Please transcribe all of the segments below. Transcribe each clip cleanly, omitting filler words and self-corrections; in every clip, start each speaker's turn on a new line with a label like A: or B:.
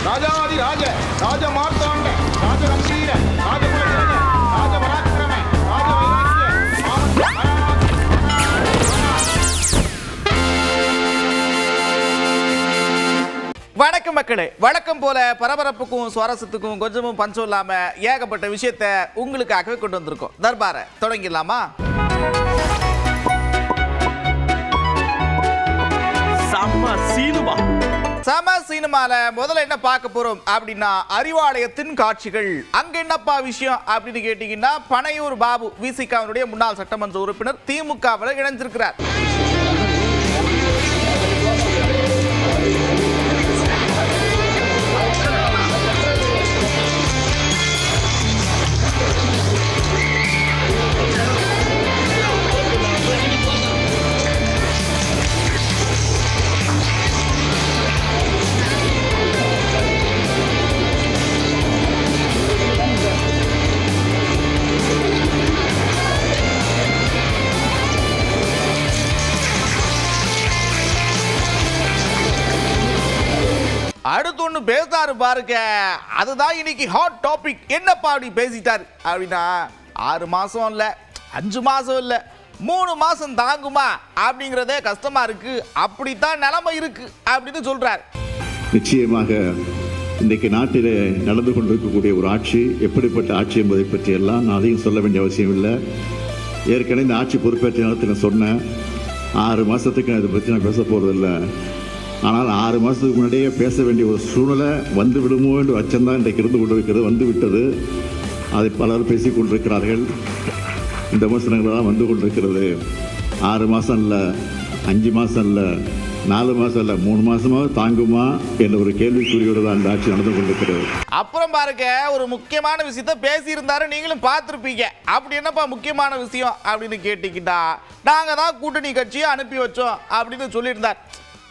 A: ராஜாதி ராஜ ராஜ மார்த்தாண்ட ராஜ கம்பீர ராஜ குலஜன ராஜ பராக்கிரம ராஜ வைராக்கிய
B: வணக்கம் மக்களே. வழக்கம் போல பரபரப்புக்கும் சுவாரஸ்யத்துக்கும் கொஞ்சமும் பஞ்சம் இல்லாம ஏகப்பட்ட விஷயத்தை உங்களுக்காகவே கொண்டு வந்திருக்கோம். தர்பாரை தொடங்கிடலாமா? சம சினிமால முதல்ல என்ன பார்க்க போறோம் அப்படின்னா அறிவாலயத்தின் காட்சிகள். அங்க என்னப்பா விஷயம் அப்படின்னு கேட்டீங்கன்னா, பனையூர் பாபு விசிகாவினுடைய முன்னாள் சட்டமன்ற உறுப்பினர் திமுகவில் இணைஞ்சிருக்கிறார். அடுத்து ஒன்று பேசினாரு பாருங்க, அதுதான் இன்னைக்கு ஹாட் டாபிக். என்னப்பா அப்படி பேசிட்டாரு அப்படின்னா, 6 மாசம் இல்லை, 5 மாசம் இல்லை, 3 மாசம் தாங்குமா அப்படிங்கிறதே கஷ்டமா இருக்கு, அப்படித்தான் நிலைமை இருக்கு அப்படின்னு சொல்றாரு.
C: நிச்சயமாக இன்றைக்கு நாட்டிலே நடந்து கொண்டிருக்கக்கூடிய ஒரு ஆட்சி எப்படிப்பட்ட ஆட்சி என்பதை பற்றி எல்லாம் நான் அதையும் சொல்ல வேண்டிய அவசியம் இல்லை. ஏற்கனவே இந்த ஆட்சி பொறுப்பேற்ற நேரத்தில் நான் சொன்னேன், 6 மாதத்துக்கு நான் இதை பற்றி நான் பேச போகிறதில்லை. ஆனால் 6 மாதத்துக்கு முன்னாடியே பேச வேண்டிய ஒரு சூழ்நிலை வந்து விடுமோ என்று அச்சம்தான் இன்றைக்கு இருந்து கொண்டிருக்கிறது. வந்து விட்டது. அதை பலர் பேசி கொண்டிருக்கிறார்கள். இந்த விமர்சனங்களெல்லாம் வந்து கொண்டிருக்கிறது. 6 மாதம் இல்லை, 5 மாதம் இல்லை, 4 மாதம் இல்லை, 3 மாதமாக தாங்குமா என்ற ஒரு கேள்விக்குறியோடு தான் இந்த ஆட்சி நடந்து கொண்டிருக்கிறது.
B: அப்புறம் பாருங்க, ஒரு முக்கியமான விஷயத்த பேசியிருந்தாரு, நீங்களும் பார்த்துருப்பீங்க. அப்படி என்னப்பா முக்கியமான விஷயம் அப்படின்னு கேட்டீங்கன்னா, நாங்கள் தான் கூட்டணி கட்சியை அனுப்பி வச்சோம் அப்படின்னு சொல்லியிருந்தார்.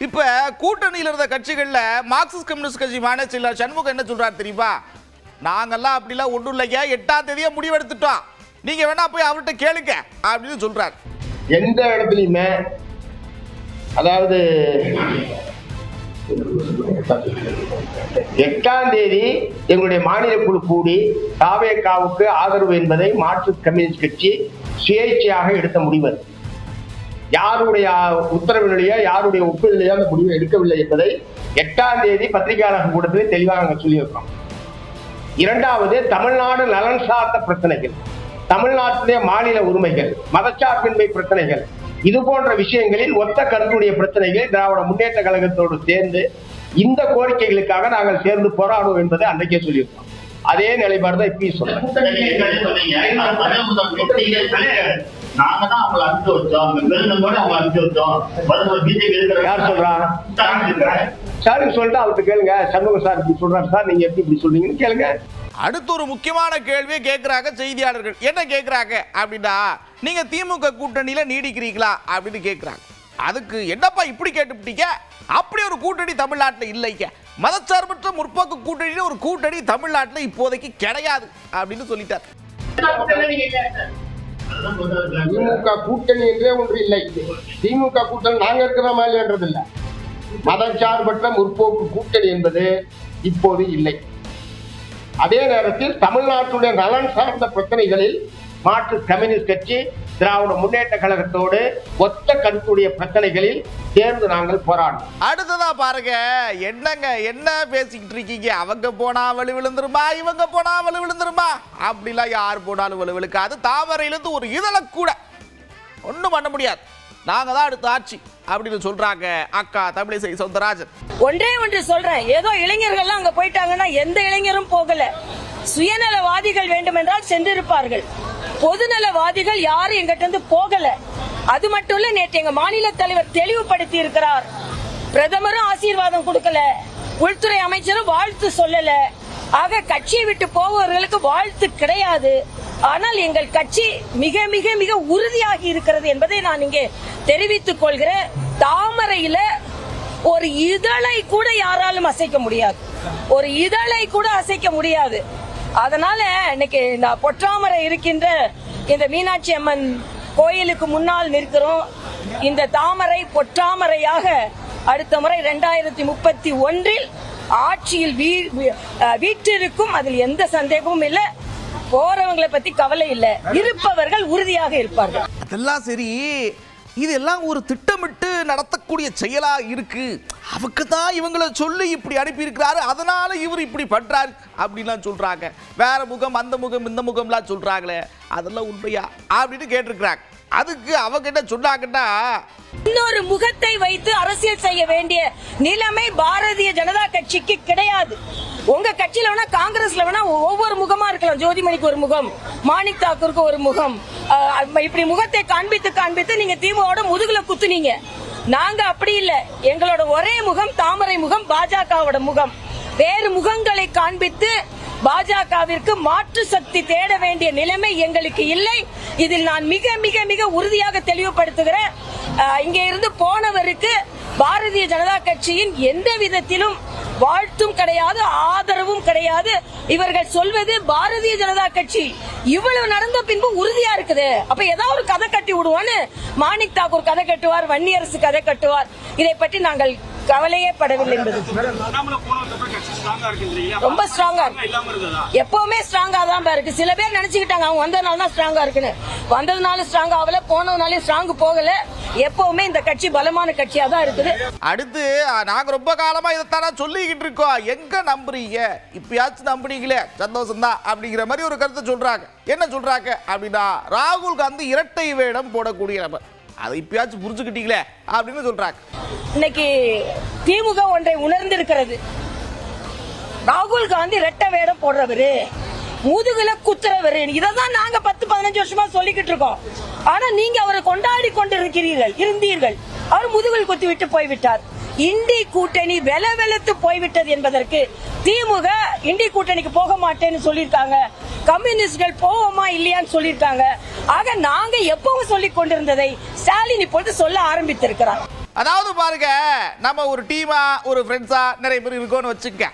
B: இப்ப கூட்டணியில் இருந்த கட்சிகள்ல மார்க்சிஸ்ட் கம்யூனிஸ்ட் கட்சி மாநில செயலாளர் சண்முகம் என்ன சொல்றாரு தெரியுமா? நாங்கெல்லாம் அப்படிலாம் ஒன்றும் இல்லையா, 8ஆம் தேதியே முடிவெடுத்துட்டோம், நீங்க வேணா போய் அவர்கிட்ட கேளுங்க அப்படின்னு சொல்றாரு.
D: எந்த இடத்துலையுமே, அதாவது 8ஆம் தேதி எங்களுடைய மாநில குழு கூடி தாவேகாவுக்கு ஆதரவு என்பதை மார்க்சிஸ்ட் கம்யூனிஸ்ட் கட்சி சுயேட்சையாக எடுத்த முடிவு. யாருடைய உத்தரவிலேயே யாருடைய ஒப்புதலையோ அந்த முடிவை எடுக்கவில்லை என்பதை 8ஆம் தேதி பத்திரிகையாளர் கூட்டத்தில் தெளிவாக நாங்கள் சொல்லியிருக்கோம். 2வது, தமிழ்நாடு நலன் சார்ந்த பிரச்சனைகள், தமிழ்நாட்டிலே மாநில உரிமைகள், மதச்சார்பின்மை பிரச்சனைகள், இது போன்ற விஷயங்களில் ஒத்த கருத்துடைய பிரச்சனைகள் திராவிட முன்னேற்ற கழகத்தோடு சேர்ந்து இந்த கோரிக்கைகளுக்காக நாங்கள் சேர்ந்து போராடுவோம் என்பதை அன்றைக்கே சொல்லியிருக்கோம். அதே நிலைப்பாடு தான் இப்பயும் சொல்றேன்.
E: நாங்க தான் அவங்களை அனுப்பிச்சு வச்சோம், பெருந்தோட அவங்க அனுப்பிச்சு வச்சோம். பிஜேபி
D: யார் சொல்றா? சார் சொல்லிட்டு அவர்கிட்ட கேளுங்க. சண்முகம் சார் இப்படி சொல்றாரு சார், நீங்க எப்படி இப்படி சொல்றீங்கன்னு கேளுங்க.
B: அடுத்து ஒரு முக்கியமான கேள்வியை கேட்கிறாங்க செய்தியாளர்கள். என்ன கேட்கிறாங்க அப்படின்னா, நீங்க திமுக கூட்டணியில நீடிக்கிறீங்களா அப்படின்னு கேட்கிறாங்க. அதுக்கு என்னப்பா இப்படி கேட்டுப்பிட்டீங்க, அப்படி ஒரு கூட்டணி தமிழ்நாட்டில் இல்லைங்க, மதச்சார்பற்ற முற்போக்கு கூட்டணியில ஒரு கூட்டணி தமிழ்நாட்டில் இப்போதைக்கு கிடையாது அப்படின்னு சொல்லிட்டார்.
D: திமுக கூட்டணி என்றே ஒன்று இல்லை. திமுக கூட்டணி நாங்க இருக்கிற மாதிரி என்றது இல்லை. மதச்சார்பற்ற முற்போக்கு கூட்டணி என்பது இப்போது இல்லை. அதே நேரத்தில் தமிழ்நாட்டுடைய நலன் சார்ந்த பிரச்சனைகளில் மார்க்சிஸ்ட் கம்யூனிஸ்ட் கட்சி திராவிட முன்னேற்ற கழகத்தோடு ஒத்த கருத்துடைய பிரச்சனைகளில் சேர்ந்து நாங்கள் போராடுவோம்.
B: அடுத்ததா பாருங்க, என்னங்க என்ன பேசிக்கிட்டு இருக்கீங்க, அவங்க போனா வலு விழுந்துருமா, இவங்க போனா வலு விழுந்துருமா, அப்படிலாம் யார் போனாலும் வலு விழுக்காது. தாமரையிலிருந்து ஒரு இதழ கூட ஒன்றும் பண்ண முடியாது, நாங்க தான் அடுத்த ஆட்சி அப்படின்னு சொல்றாங்க அக்கா தமிழிசை சவுந்தரராஜன்.
F: ஒன்றே ஒன்று சொல்றேன், ஏதோ இளைஞர்கள் அங்க போயிட்டாங்கன்னா எந்த இளைஞரும் போகல. சுயநலவாதிகள் வேண்டுமென்றால் சென்றிருப்பார்கள், பொதுநலவாதிகள் யாரும் எங்கிட்ட இருந்து போகல. அது மட்டும் இல்ல, நேற்று எங்க மாநில தலைவர் தெளிவுபடுத்தி இருக்கிறார். பிரதமரும் ஆசீர்வாதம் கொடுக்கல, உள்துறை அமைச்சரும் வாழ்த்து சொல்லல. ஆக கட்சியை விட்டு போபவர்களுக்கு வாழ்த்து கிடையாது. ஆனால் எங்கள் கட்சி மிக மிக மிக உறுதியாகி இருக்கிறது என்பதை நான் இங்கே தெரிவித்துக் கொள்கிறேன். தாமரையில ஒரு இதழை கூட யாராலும் அசைக்க முடியாது, ஒரு இதழை கூட அசைக்க முடியாது. அதனால இன்னைக்கு இந்த பொற்றாமரை இருக்கின்ற இந்த மீனாட்சி அம்மன் கோயிலுக்கு முன்னால் நிற்கிறோம். இந்த தாமரை பொற்றாமரையாக அடுத்த முறை 2031 ஆட்சியில் வீற்றிருக்கும், அதில் எந்த சந்தேகமும் இல்லை. போறவங்களை பத்தி கவலை இல்லை, இருப்பவர்கள் உறுதியாக இருப்பார்கள்.
B: அதெல்லாம் சரி, இதெல்லாம் ஒரு திட்டமிட்டு நடத்தக்கூடிய செயலா இருக்கு. அவருக்கு தான் இவங்களை சொல்லி இப்படி அனுப்பி இருக்கிறாரு, அதனால இவர் இப்படி பண்றாரு அப்படின்லாம் சொல்றாங்க. வேற முகம், அந்த முகம், இந்த முகம்லாம் சொல்றாங்களே, அதெல்லாம் உண்மையா அப்படின்னு கேட்டிருக்கிறாங்க. அதுக்கு அவங்க என்ன சொன்னாங்கன்னா,
F: இன்னொரு முகத்தை வைத்து அரசியல் செய்ய வேண்டிய நிலைமை பாரதிய ஜனதா கட்சிக்கு கிடையாது. உங்க கட்சியில வேணா, காங்கிரஸ்ல வேணா ஒவ்வொரு முகமா இருக்கலாம். ஜோதிமணிக்கு ஒரு முகம், மாணிக் தாக்கூருக்கு ஒரு முகம், இப்படி முகத்தை காண்பித்து நீங்க திமுகவோட முதுகுல குத்துனீங்க. நாங்க அப்படி இல்ல. எங்களோட ஒரே முகம் தாமரை முகம், பாஜகவோட முகம். வேறு முகங்களை காண்பித்து பாஜகவிற்கு மாற்று சக்தி தேட வேண்டிய நிலைமை எங்களுக்கு இல்லை. இதில் நான் மிக மிக மிக உறுதியாக தெளிவுபடுத்துகிறேன். இங்கே இருந்து போனவருக்கு பாரதிய ஜனதா கட்சியின் எந்த விதத்திலும் வாழ்த்தும் கிடையாது, ஆதரவும் கிடையாது. இவர்கள் சொல்வது பாரதிய ஜனதா கட்சி இவ்வளவு நடந்த பின்பு உறுதியா இருக்குது. அப்ப ஏதாவது ஒரு கதை கட்டி விடுவான்னு மாணிக் தாக்கூர் கதை கட்டுவார், வன்னியரசு கதை கட்டுவார். இதை பற்றி நாங்கள் கவலையே படவில்லை என்பது. ரொம்ப ஸ்ட்ராங்கா இருக்கு, எப்பவுமே ஸ்ட்ராங்கா தான் இருக்கு. சில பேர் நினைச்சுக்கிட்டாங்க அவங்க வந்ததுனால தான் ஸ்ட்ராங்கா இருக்குன்னு. வந்ததுனால ஸ்ட்ராங் ஆகல, போனதுனாலே ஸ்ட்ராங் போகல. எப்பவுமே இந்த கட்சி பலமான கட்சியா தான் இருக்குது.
B: அடுத்து நாங்க ரொம்ப காலமா இதைத்தான சொல்லிக்கிட்டு இருக்கோம், எங்க நம்புறீங்க? இப்பயாச்சும் நம்புறீங்களே, சந்தோஷம் தான் அப்படிங்கிற மாதிரி ஒரு கருத்தை சொல்றாங்க. என்ன சொல்றாங்க அப்படின்னா, ராகுல் காந்தி இரட்டை வேடம் போடக்கூடிய நபர், அதை இப்பயாச்சும் புரிஞ்சுக்கிட்டீங்களே அப்படின்னு சொல்றாங்க.
F: இன்னைக்கு திமுக ஒன்றை உணர்ந்திருக்கிறது. ராகுல் காந்தி இரட்டை வேடம் போடுறவரு, முதுகுல குத்துறவரு. இதான் நாங்க 10-15 வருஷமா சொல்லிக்கிட்டு இருக்கோம். ஆனா நீங்க அவரை கொண்டாடி கொண்டு இருந்தீர்கள். அவர் முதுகில் குத்தி விட்டு போய்விட்டார். இண்டி கூட்டணி வெலவெலத்து போய்விட்டது என்பதற்கு திமுக இண்டி கூட்டணிக்கு போக மாட்டேன்னு சொல்லியிருக்காங்க. கம்யூனிஸ்ட்கள் போவோமா இல்லையான்னு சொல்லியிருக்காங்க. ஆக நாங்க எப்பவும் சொல்லிக் கொண்டிருந்ததை ஸ்டாலின் இப்பொழுது சொல்ல ஆரம்பித்திருக்கிறார்.
B: அதாவது பாருங்க, நம்ம ஒரு டீமா, ஒரு ஃப்ரெண்ட்ஸா நிறைய பேர் இருக்கோன்னு வச்சுக்க,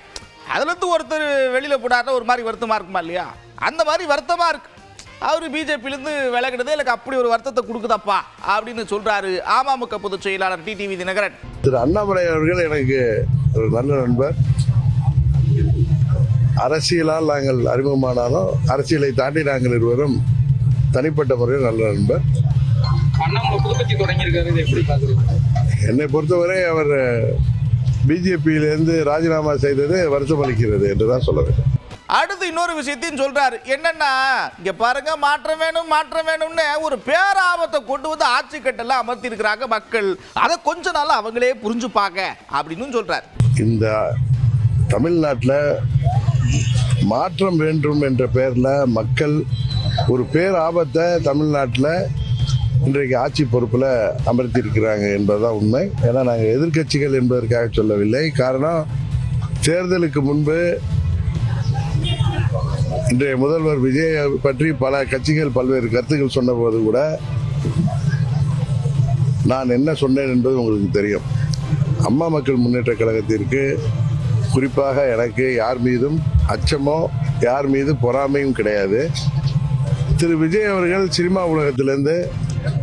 B: அதுல இருந்து ஒருத்தர் வெளியில போனாருன்னா ஒரு மாதிரி வருத்தமா இருக்குமா இல்லையா? அந்த மாதிரி வருத்தமா இருக்கு. அவரு பிஜேபியிலிருந்து விலகினது எனக்கு அப்படி ஒரு வருத்தத்தை கொடுக்குதப்பா அப்படின்னு சொல்றாரு அமமுக பொதுச் செயலாளர் டிடிவி தினகரன்.
G: திரு அண்ணாமலை அவர்கள் எனக்கு ஒரு நல்ல நண்பர். அரசியலால் நாங்கள் அறிமுகமானாலும் அரசியலை தாண்டி நாங்கள் இருவரும் தனிப்பட்ட முறையில் நல்ல நண்பர். என்னை பொறுத்தவரை அவர் பிஜேபியிலிருந்து ராஜினாமா செய்தது வருத்தமளிக்கிறது என்றுதான் சொல்ல வேண்டும்.
B: அடுத்து இன்னொரு விஷயத்தையும் சொல்றாரு. என்னன்னா, இங்க பாருங்க, மாற்றம் வேணும் மாற்றம் வேணும்னு ஒரு பேராபத்தை கொண்டு வந்து ஆட்சி கட்டெல்லாம் அமர்த்தி இருக்கிறாங்க மக்கள். அதை கொஞ்ச நாள் அவங்களே புரிஞ்சுப்பாங்க அப்படின்னு சொல்றாரு.
G: இந்த தமிழ்நாட்டில் மாற்றம் வேண்டும் என்ற பெயரில் மக்கள் ஒரு பேராபத்தை தமிழ்நாட்டில் இன்றைக்கு ஆட்சி பொறுப்பில் அமர்த்தி இருக்கிறாங்க என்பதுதான் உண்மை. ஏன்னா நாங்கள் எதிர்க்கட்சிகள் என்பதற்காக சொல்லவில்லை. காரணம், தேர்தலுக்கு முன்பு இன்றைய முதல்வர் விஜய் பற்றி பல கட்சிகள் பல்வேறு கருத்துக்கள் சொன்னபோது கூட நான் என்ன சொன்னேன் என்பது உங்களுக்கு தெரியும். அம்மா மக்கள் முன்னேற்ற கழகத்திற்கு, குறிப்பாக எனக்கு யார் மீதும் அச்சமோ யார் மீது பொறாமையும் கிடையாது. திரு விஜய் அவர்கள் சினிமா உலகத்திலேருந்து,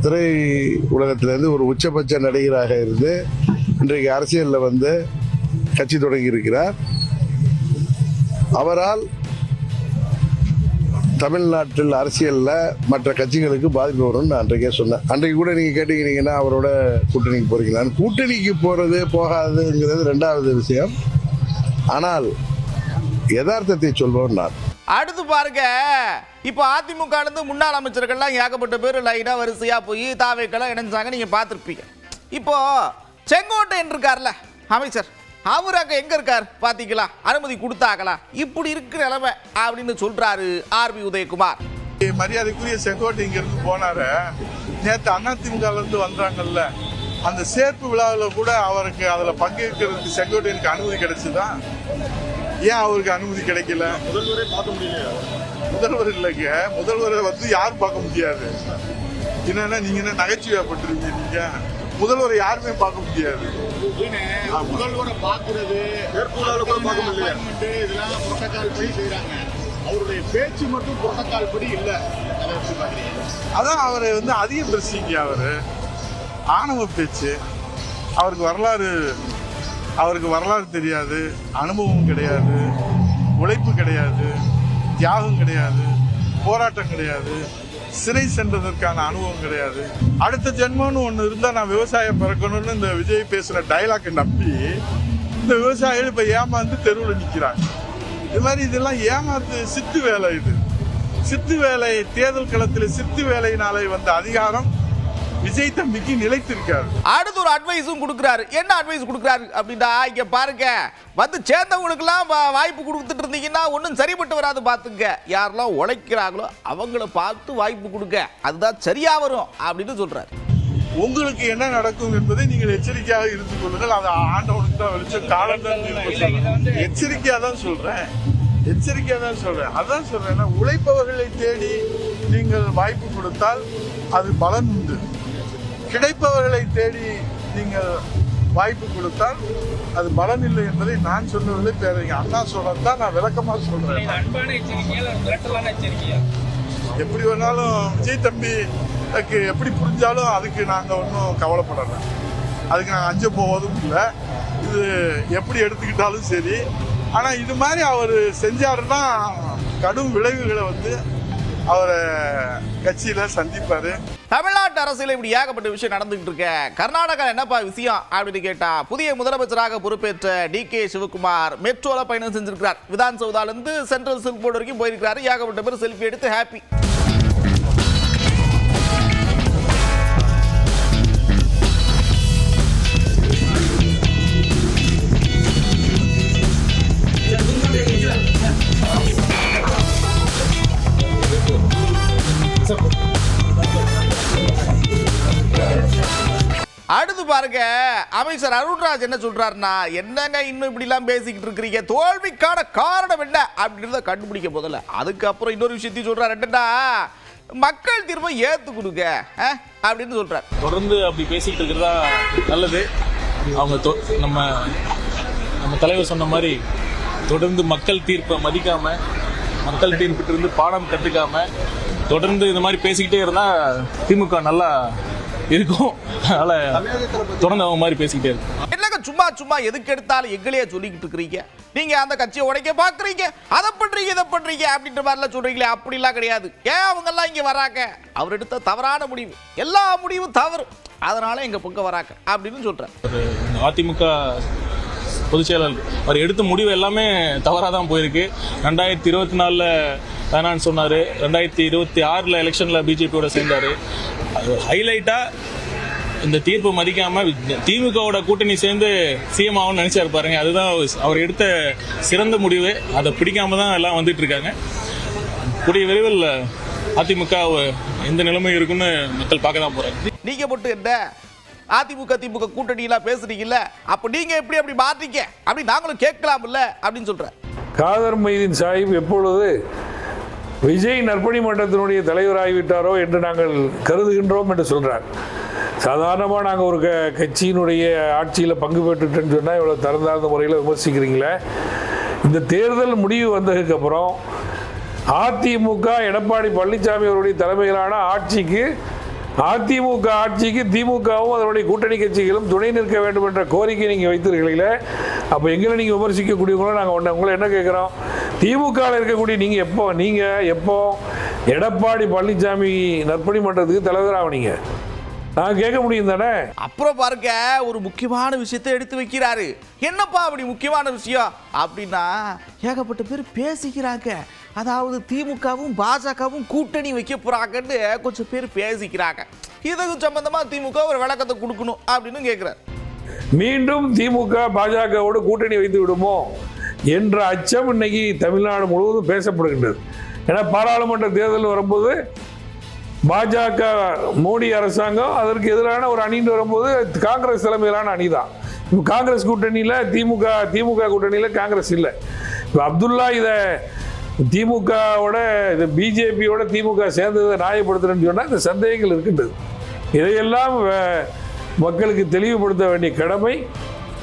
G: திரை உலகத்திலேருந்து ஒரு உச்சபட்ச நடிகராக இருந்து இன்றைக்கு அரசியலில் வந்து கட்சி தொடங்கி இருக்கிறார். அவரால் தமிழ்நாட்டில் அரசியலில் மற்ற கட்சிகளுக்கு பாதிப்பு வரும்னு நான் அன்றைக்கே சொன்னேன். அன்றைக்கு கூட நீங்கள் கேட்டீங்கன்னா அவரோட கூட்டணிக்கு போகிறீங்களான்னு. கூட்டணிக்கு போகிறது போகாதுங்கிறது ரெண்டாவது விஷயம். ஆனால் யதார்த்தத்தை சொல்வோம் நான்.
B: அடுத்து பாருங்க, இப்போ அதிமுக இருந்து முன்னாள் அமைச்சர்கள்லாம் ஏகப்பட்ட பேர் லைனா வரிசையா போய் தாவேக்கெல்லாம் இணைஞ்சாங்க, நீங்க பார்த்துருப்பீங்க. இப்போ செங்கோட்டையன் இருக்கார்ல அமைச்சர், அவர் அங்க எங்க இருக்கார் பாத்தீங்களா? அனுமதி கொடுத்தாங்களா? இப்படி இருக்கு நிலைமை அப்படின்னு சொல்றாரு ஆர்பி உதயகுமார்.
H: மரியாதைக்குரிய செங்கோட்டை இங்க இருந்து போனாரு. நேற்று அதிமுக இருந்து வந்தாங்கல்ல, அந்த சேர்ப்பு விழாவில் கூட அவருக்கு அதுல பங்கேற்கிறதுக்கு செங்கோட்டையனுக்கு அனுமதி கிடைச்சுதான். ஏன் அவருக்கு அனுமதி கிடைக்கல?
E: முதல்வரே பார்க்க முடியல.
H: முதல்வர் இல்லைங்க, முதல்வரை வந்து யாரும் பார்க்க முடியாது. என்னன்னா நீங்க என்ன நகைச்சுவைப்பட்டிருக்கீங்க? நீங்க முதல்வரை யாருமே பார்க்க முடியாது.
E: முதல்வரை பார்க்கறது பார்க்க முடியல. இதெல்லாம் புரோட்டோகால் படி செய்யறாங்க. அவருடைய பேச்சு மட்டும் புரோட்டோகால் படி இல்ல.
H: அதான் அவரை வந்து அதிகம் பேசிங்க. அவரு ஆணவ பேச்சு, அவருக்கு வரலாறு அவருக்கு வரலாறு தெரியாது, அனுபவம் கிடையாது, உழைப்பு கிடையாது, தியாகம் கிடையாது, போராட்டம் கிடையாது, சிறை சென்றதற்கான அனுபவம் கிடையாது. அடுத்த ஜென்மம்னு ஒன்று இருந்தால் நான் விவசாயம் பிறக்கணும்னு இந்த விஜய் பேசுகிற டைலாக்கை நம்பி இந்த விவசாயிகள் இப்போ ஏமாந்து தெருவில் நிற்கிறாங்க. இது மாதிரி இதெல்லாம் ஏமாத்து சித்து வேலை. இது சித்து வேலை. தேர்தல் களத்தில் சித்து வேலையினாலே வந்த அதிகாரம் விஜய் தம்பிக்கு நிலைத்திருக்காரு.
B: அடுத்து ஒரு அட்வைஸும் கொடுக்குறாரு. என்ன அட்வைஸ் கொடுக்குறாரு அப்படின்னா, இங்க பாருங்க, வந்து சேர்ந்தவங்களுக்கெல்லாம் வாய்ப்பு கொடுத்துட்டு இருந்தீங்கன்னா ஒன்றும் சரிப்பட்டு வராது. பார்த்துங்க, யாரெல்லாம் உழைக்கிறாங்களோ அவங்கள பார்த்து வாய்ப்பு கொடுங்க, அதுதான் சரியா வரும் அப்படின்னு சொல்றாரு.
H: உங்களுக்கு என்ன நடக்கும் என்பதை நீங்கள் எச்சரிக்கையாக இருந்து கொள்ளுங்கள். அது ஆண்டவனுக்கு தான் வெளிச்சம், காலம் தான். எச்சரிக்கையா தான் சொல்றேன். அதான் சொல்றேன், உழைப்பவர்களை தேடி நீங்கள் வாய்ப்பு கொடுத்தால் அது பலன் உண்டு. கிடைப்பவர்களை தேடி நீங்கள் வாய்ப்பு கொடுத்தால் அது பலன் இல்லை என்பதை நான் சொல்லவில்லை, பேரறிஞர் அண்ணா சொல்லத்தான் நான் விளக்கமா சொல்றேன். எப்படி வேணாலும் விஜய் தம்பி எப்படி புரிஞ்சாலும் அதுக்கு நாங்கள் ஒன்றும் கவலைப்படலை, அதுக்கு நாங்கள் அஞ்ச போவதும் இல்லை. இது எப்படி எடுத்துக்கிட்டாலும் சரி. ஆனால் இது மாதிரி அவர் செஞ்சாருன்னா கடும் விளைவுகளை வந்து அவரை கட்சியில சந்திப்பாரு.
B: தமிழ்நாட்டு அரசியல் இப்படி ஏகப்பட்ட விஷயம் நடந்துகிட்டு இருக்க, கர்நாடகா என்னப்பா விஷயம் அப்படின்னு கேட்டா, புதிய முதலமைச்சராக பொறுப்பேற்ற DK சிவகுமார் மெட்ரோல பயணம் செஞ்சிருக்கிறார். விதான் சௌதால இருந்து சென்ட்ரல் சில்க் போர்டு வரைக்கும் போயிருக்கிறாரு. ஏகப்பட்ட பேர் செல்ஃபி எடுத்து ஹாப்பி. அடுத்து பாருங்க, அமைச்சர் அருண்ராஜ் என்ன சொல்றாருன்னா, என்னங்க இன்னும் இப்படி எல்லாம் பேசிக்கிட்டு இருக்கிறீங்க, தோல்விக்கான காரணம் என்ன அப்படின்றத கண்டுபிடிக்க போதில்ல. அதுக்கப்புறம் இன்னொரு விஷயத்தையும் சொல்றாரு, என்னன்னா மக்கள் தீர்ப்பை ஏத்து கொடுங்க அப்படின்னு சொல்றாரு.
I: தொடர்ந்து அப்படி பேசிக்கிட்டு இருக்கிறதா நல்லது. அவங்க நம்ம தலைவர் சொன்ன மாதிரி தொடர்ந்து மக்கள் தீர்ப்பை மதிக்காம, மக்கள் தீர்ப்பிட்டு இருந்து பாடம் கற்றுக்காம தொடர்ந்து இந்த மாதிரி பேசிக்கிட்டே இருந்தா திமுக நல்லா இருக்கும். அதனால தொடர்ந்து அவங்க மாதிரி பேசிக்கிட்டே இருக்கும்.
B: என்னங்க சும்மா சும்மா எதுக்கு எடுத்தாலும் எங்களையே சொல்லிக்கிட்டு இருக்கிறீங்க, நீங்க அந்த கட்சியை உடைக்க பாக்குறீங்க, அதை பண்றீங்க இதை பண்றீங்க அப்படின்ற மாதிரிலாம் சொல்றீங்களே, அப்படிலாம் கிடையாது. ஏன் அவங்க எல்லாம் இங்க வராங்க, அவர் எடுத்த தவறான முடிவு, எல்லா முடிவும் தவறு, அதனால எங்க பக்கம் வராங்க அப்படின்னு சொல்றேன்.
I: அதிமுக பொதுச் செயலாளர் அவர் எடுத்த முடிவு எல்லாமே தவறாக தான் போயிருக்கு. 2024 வேணான்னு சொன்னார், 2026 எலெக்ஷனில் பிஜேபியோட சேர்ந்தார். அது ஹைலைட்டாக இந்த தீர்ப்பை மதிக்காமல் திமுகவோட கூட்டணி சேர்ந்து சிஎம் ஆகும்னு நினச்சா இருப்பாருங்க. அதுதான் அவர் எடுத்த சிறந்த முடிவு. அதை பிடிக்காம தான் எல்லாம் வந்துட்டு இருக்காங்க. கூடிய விரைவில் அதிமுக எந்த நிலைமை இருக்குன்னு மக்கள் பார்க்க தான் போகிறாங்க.
B: நீங்கள் மட்டும் என்ன அதிமுக திமுக கூட்டணியெல்லாம் பேசுறீங்கல்ல, அப்போ நீங்கள் எப்படி அப்படி மாற்றீங்க அப்படி நாங்களும் கேட்கலாம்ல அப்படின்னு சொல்கிறேன்.
J: காதர் மைதீன் சாஹிப் எப்பொழுது விஜய் நற்பணி மன்றத்தினுடைய தலைவராகிவிட்டாரோ என்று நாங்கள் கருதுகின்றோம் என்று சொல்கிறார். சாதாரணமாக நாங்கள் ஒரு கட்சியினுடைய ஆட்சியில் பங்கு பெற்றுட்டேன்னு சொன்னால் இவ்வளோ தரந்தார்ந்த முறையில் விமர்சிக்கிறீங்களே. இந்த தேர்தல் முடிவு வந்ததுக்கப்புறம் அதிமுக எடப்பாடி பழனிசாமி அவருடைய தலைமையிலான அதிமுக ஆட்சிக்கு திமுகவும் அதனுடைய கூட்டணி கட்சிகளும் துணை நிற்க வேண்டும் என்ற கோரிக்கை நீங்கள் வைத்திருக்கிறீங்களே. அப்போ எங்களை நீங்கள் விமர்சிக்கக்கூடியவங்களும் நாங்கள் உங்களை என்ன கேட்குறோம், திமுகவில் இருக்கக்கூடிய நீங்கள் எப்போ எடப்பாடி பழனிசாமி நற்பணி மன்றத்துக்கு தலைவராக நான் கேட்க முடியும் தானே.
B: அப்புறம் பாருங்க, ஒரு முக்கியமான விஷயத்தை எடுத்து வைக்கிறாரு. என்னப்பா அப்படி முக்கியமான விஷயம் அப்படின்னா, ஏகப்பட்ட பேர் பேசிக்கிறாங்க, அதாவது திமுகவும் பாஜகவும் கூட்டணி வைக்க போறாங்கன்னு கொஞ்சம் பேர் பேசிக்கிறாங்க. இதுக்கு சம்பந்தமா திமுக ஒரு விளக்கத்தை கொடுக்கணும் அப்படின்னு கேட்கிறார்.
J: மீண்டும் திமுக பாஜகவோடு கூட்டணி வைத்து விடுமோ என்ற அச்சம் இன்னைக்கு தமிழ்நாடு முழுவதும் பேசப்படுகின்றது. ஏன்னா பாராளுமன்ற தேர்தல் வரும்போது பாஜக மோடி அரசாங்கம் அதற்கு எதிரான ஒரு அணின்னு வரும்போது காங்கிரஸ் தலைமையிலான அணி தான். இப்போ காங்கிரஸ் கூட்டணியில் திமுக கூட்டணியில் காங்கிரஸ் இல்லை. இப்போ அப்துல்லா இதை திமுகவோட இது பிஜேபியோட திமுக சேர்ந்ததை நியாயப்படுத்துறேன்னு சொன்னால் இந்த சந்தேகங்கள் இருக்கின்றது. இதையெல்லாம் மக்களுக்கு தெளிவுபடுத்த வேண்டிய கடமை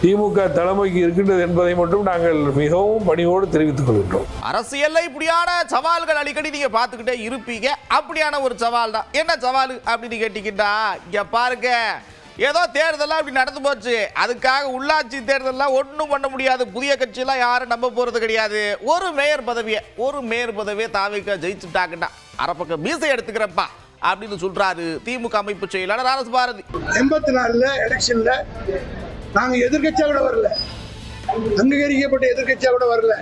J: திமுக தலைமைக்கு இருக்கின்றது என்பதை மட்டும் நாங்கள் மிகவும் பணிவோடு தெரிவித்துக் கொள்கின்றோம்.
B: அரசியல்ல இப்படியான சவால்கள் அடிக்கடி நீங்க பார்த்துக்கிட்டே இருப்பீங்க. அப்படியான ஒரு சவால் தான். என்ன சவால் அப்படின்னு கேட்டீங்கன்னா, இங்க பாருங்க, ஏதோ தேர்தலாம் அப்படி நடந்து போச்சு, அதுக்காக உள்ளாட்சி தேர்தலாம் ஒன்றும் பண்ண முடியாது, புதிய கட்சியெல்லாம் யாரும் நம்ப போறது கிடையாது, ஒரு மேயர் பதவியை தாவேக்கா ஜெயிச்சுட்டாங்கடா, அரப்பக்கம் மீசை எடுத்துக்கிறப்பா அப்படின்னு சொல்றாரு திமுக அமைப்பு செயலாளர் அரசு பாரதி.
K: 84 எலெக்ஷன்ல நாங்க எதிர்கட்சியா கூட வரல, அங்கீகரிக்கப்பட்ட எதிர்கட்சியா கூட வரல.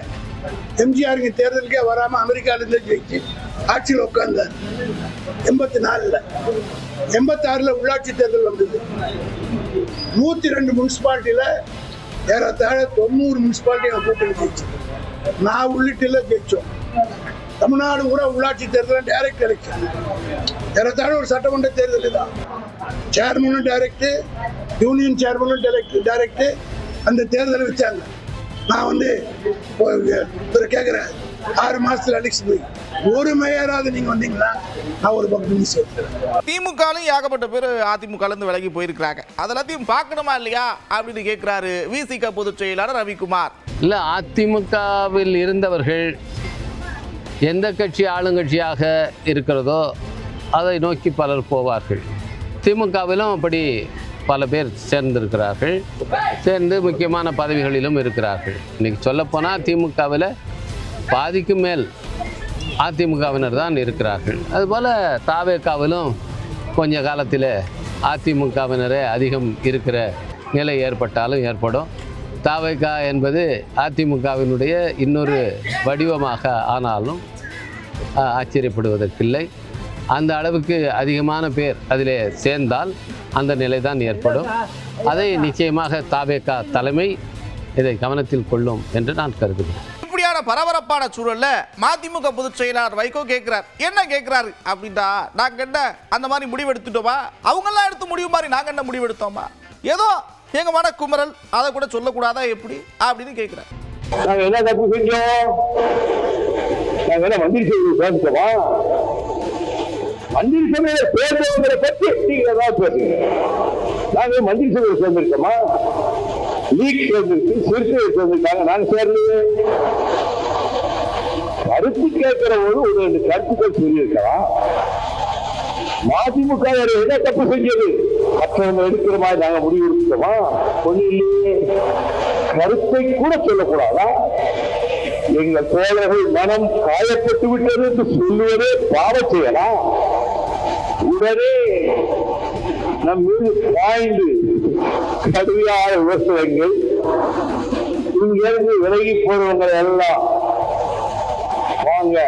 K: எம்ஜிஆருக்கு தேர்தலுக்கே வராம அமெரிக்கால இருந்து ஜெயிச்சு ஆட்சியில் உட்கார்ந்தார். 84ல 86ல உள்ளாட்சி தேர்தல் வந்தது. 102 முனிசிபாலிட்டியில ஏறத்தாழ 90 முனிசிபாலிட்டி கூட்டணி ஜெயிச்சு, நான் உள்ளிட்டில ஜெயிச்சோம். தமிழ்நாடு கூட உள்ளாட்சி தேர்தல் டைரக்ட் எலெக்ஷன், ஏறத்தாழ ஒரு சட்டமன்ற தேர்தல் தான். சேர்மனும் டைரக்ட், யூனியன் சேர்மனும் டைரக்ட் அந்த தேர்தலை வச்சாங்க. நான் வந்து கேட்கிறேன், 6 மாசத்துல எலெக்ஷன் ஒரு மேயராவது நீங்க வந்தீங்களா? நான் ஒரு பக்கம் சேர்க்கிறேன்.
B: திமுகலையும் ஏகப்பட்ட பேர் அதிமுக இருந்து விலகி போயிருக்கிறாங்க, அதெல்லாத்தையும் பார்க்கணுமா இல்லையா அப்படின்னு கேட்கிறாரு விசிக பொதுச் செயலாளர் ரவிக்குமார்.
L: இல்ல, அதிமுகவில் இருந்தவர்கள் எந்த கட்சி ஆளுங்கட்சியாக இருக்கிறதோ அதை நோக்கி பலர் போவார்கள். திமுகவிலும் அப்படி பல பேர் சேர்ந்து முக்கியமான பதவிகளிலும் இருக்கிறார்கள். இன்றைக்கி சொல்லப்போனால் திமுகவில் பாதிக்கு மேல் அதிமுகவினர் தான் இருக்கிறார்கள். அதுபோல் தாவேக்காவிலும் கொஞ்ச காலத்தில் அதிமுகவினரே அதிகம் இருக்கிற நிலை ஏற்பட்டாலும் ஏற்படும். தாவேக்கா என்பது அதிமுகவினுடைய இன்னொரு வடிவமாக ஆனாலும் ஆச்சரியப்படுவதற்கில்லை. அந்த அளவுக்கு அதிகமான பேர் அதில் சேர்ந்தால் அந்த நிலை தான் ஏற்படும். அதை நிச்சயமாக தாவேக்கா தலைமை இதை கவனத்தில் கொள்ளும் என்று நான் கருதுகிறேன்.
B: இப்படியான பரபரப்பான சூழல்ல மதிமுக பொதுச் செயலாளர் வைகோ கேட்கிறார். என்ன கேட்கிறாரு அப்படின்னா, நாங்க என்ன அந்த மாதிரி முடிவு எடுத்துட்டோமா? அவங்கெல்லாம் எடுத்து முடிவு மாதிரி நாங்க என்ன முடிவு எடுத்தோமா? ஏதோ எங்க மன குமரல், அதை கூட சொல்லக்கூடாதா எப்படி அப்படின்னு கேட்கிறார்.
K: நாங்க என்ன தப்பு செஞ்சோம்? நாங்க என்ன மந்திரி சபையை சேர்ந்துட்டோமா? மந்திரி சபையை சேர்ந்தவங்களை பற்றி நீங்க ஏதாவது பேசுங்க. நாங்க மந்திரி சபையை சேர்ந்திருக்கோமா? லீக் சேர்ந்திருக்கு, சிறுத்தையை சேர்ந்திருக்காங்க, நாங்க சேர்ந்து கருத்து கேட்கிற போது ஒரு 2 கருத்துக்கள் சொல்லியிருக்கலாம். மதிமுக என்ன தப்பு செஞ்சது? மற்றவங்க எடுக்கிற மாதிரி நாங்க முடிவு எடுத்துட்டோமா? ஒண்ணு இல்லையே. கருத்தை கூட சொல்லக்கூடாதா? எங்கள் தோழர்கள் மனம் காயப்பட்டு விட்டது என்று சொல்லுவதே பாவம் செய்யலாம். உடனே நம் மீது பாய்ந்து கடுமையான விமர்சனங்கள், இங்கிருந்து விலகி போறவங்க எல்லாம் வாங்க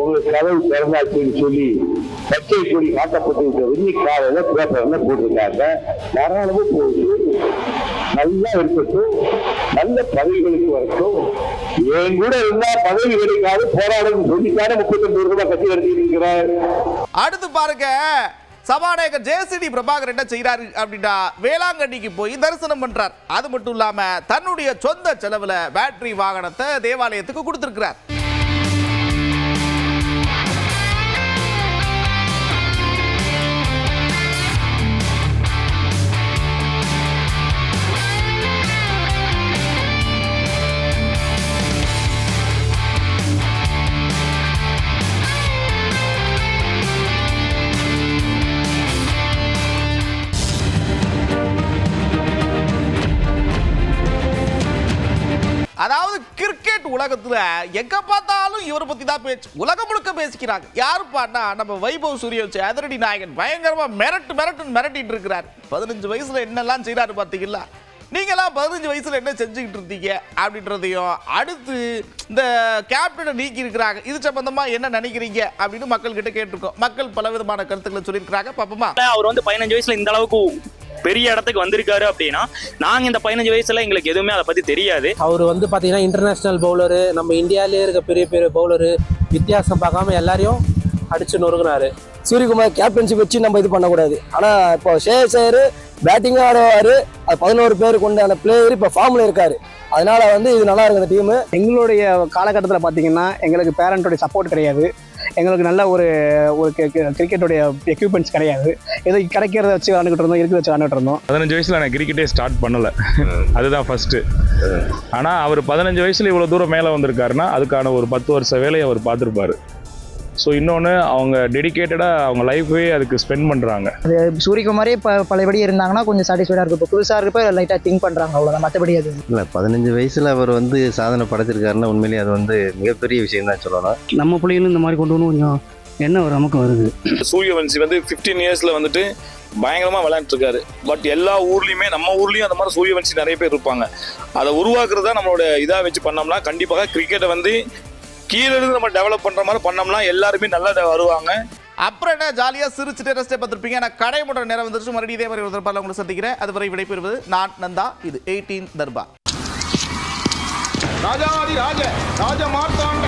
K: உங்க கதவு திறந்தாச்சுன்னு சொல்லி பச்சை கொடி காட்டப்பட்டு விட்டது. இன்னைக்கு காலையில பேப்பர்ல போட்டிருக்காங்க. தாராளமும் போகுது, நல்லா இருக்கட்டும், நல்ல பதவிகளுக்கு வரட்டும். என் கூட இருந்தா பதவி கிடைக்காது, போராடும் சொல்லித்தானே 32 ரூபாய் கட்சி நடத்திட்டு இருக்கிறார்.
B: அடுத்து பாருங்க, சபாநாயகர் ஜேசிடி பிரபாகர் என்ன செய்யறாரு அப்படின்னா, வேளாங்கண்ணிக்கு போய் தரிசனம் பண்றார். அது மட்டும் இல்லாம தன்னுடைய சொந்த செலவுல பேட்டரி வாகனத்தை தேவாலயத்துக்கு கொடுத்திருக்கிறார். அதாவது கிரிக்கெட் உலகத்துல எங்க பார்த்தாலும் இவரை பத்தி தான் பேச்சு, உலகம் முழுக்க பேசிக்கிறாங்க. யாருப்பான்னா நம்ம வைபவ் சூரியவன்சி அதிரடி நாயகன். பயங்கரமா மிரட்டிட்டு இருக்கிறார். 15 வயசுல என்னெல்லாம் செய்யறாரு பார்த்தீங்களா? நீங்களாம் 15 வயசுல என்ன செஞ்சுக்கிட்டு இருந்தீங்க அப்படின்றதையும், அடுத்து இந்த கேப்டனை நீக்கி இருக்கிறாங்க, இது சம்பந்தமா என்ன நினைக்கிறீங்க அப்படின்னு மக்கள் கிட்ட கேட்டிருக்கோம். மக்கள் பல விதமான கருத்துக்களை சொல்லியிருக்கிறாங்க. பாப்போமா?
M: அவர் வந்து 15 வயசுல இந்த அளவுக்கு பெரிய இடத்துக்கு வந்திருக்காரு அப்படின்னா, நாங்க இந்த 15 வயசுல எங்களுக்கு எதுவுமே அதை பத்தி தெரியாது.
N: அவர் வந்து பாத்தீங்கன்னா இன்டர்நேஷனல் பவுலரு, நம்ம இந்தியாவிலேயே இருக்க பெரிய பெரிய பவுலரு, வித்தியாசம் பார்க்காம எல்லாரையும் அடிச்சு நொறுக்குறாரு.
O: சூரியகுமார் கேப்டன்ஷிப் வச்சு நம்ம இது பண்ணக்கூடாது. ஆனா இப்போ சேர் பேட்டிங்கும் ஆடுவாரு. 11 பேர் கொண்டான பிளேயர் இப்போ ஃபார்ம்ல இருக்காரு. அதனால வந்து இது நல்லா இருக்கு. இந்த டீம்
N: எங்களுடைய காலகட்டத்தில் பார்த்தீங்கன்னா எங்களுக்கு பேரண்டோடைய சப்போர்ட் கிடையாது. எங்களுக்கு நல்ல ஒரு கிரிக்கெட்டுடைய எக்யூப்மெண்ட்ஸ் கிடையாது. ஏதோ கிடைக்கிறத வச்சு விளாண்டுக்கிட்டு இருந்தோம், இருக்கிறத வச்சு விளாண்டுட்டு இருந்தோம்.
P: 15 வயசில் நான் கிரிக்கெட்டே ஸ்டார்ட் பண்ணலை, அதுதான் ஃபஸ்ட்டு. ஆனால் அவர் 15 வயசில் இவ்வளோ தூரம் மேலே வந்திருக்காருன்னா அதுக்கான ஒரு 10 வருஷ வேலையை அவர் பார்த்துருப்பார். ஸோ இன்னொன்று அவங்க டெடிக்கேட்டடாக அவங்க லைஃபே அதுக்கு ஸ்பெண்ட் பண்ணுறாங்க.
Q: அது சூரியகுமாரே பழையபடி இருந்தாங்கன்னா கொஞ்சம் சாட்டிஸ்ஃபைடாக இருக்கும். இப்போ புதுசாக இருக்கப்போ லைட்டாக திங்க் பண்ணுறாங்க, அவ்வளோதான். மற்றபடி அது
R: இல்லை, 15 வயசில் அவர் வந்து சாதனை படைச்சிருக்காருன்னா உண்மையிலேயே அது வந்து மிகப்பெரிய விஷயம் தான் சொல்லலாம்.
N: நம்ம பிள்ளைகளும் இந்த மாதிரி கொண்டு வந்து கொஞ்சம் என்ன ஒரு நமக்கு வருது.
S: சூரியவன்சி வந்து 15 இயர்ஸில் வந்துட்டு பயங்கரமாக விளையாண்டுருக்காரு. பட் எல்லா ஊர்லேயுமே, நம்ம ஊர்லேயும் அந்த மாதிரி சூரியவன்சி நிறைய பேர் இருப்பாங்க. அதை உருவாக்குறதா நம்மளோட இதாக வச்சு பண்ணோம்னா கண்டிப்பாக கிரிக்கெட்டை வந்து கீழே இருந்து நம்ம டெவலப் பண்ணுற மாதிரி பண்ணோம்னா எல்லாருமே நல்லா வருவாங்க.
B: அப்புறம் என்ன ஜாலியாக சிரிச்சுட்டு ரெஸ்டே பார்த்துருப்பீங்க. நான் கடை முறை நேரம் வந்துருச்சு. மறுபடியும் இதே மாதிரி ஒரு தர்பாரில் உங்களை சந்திக்கிறேன். அதுவரை விடைபெறுவது நான் நந்தா. இது 18 தர்பார்.
A: ராஜாதி ராஜ ராஜ மார்த்தாண்ட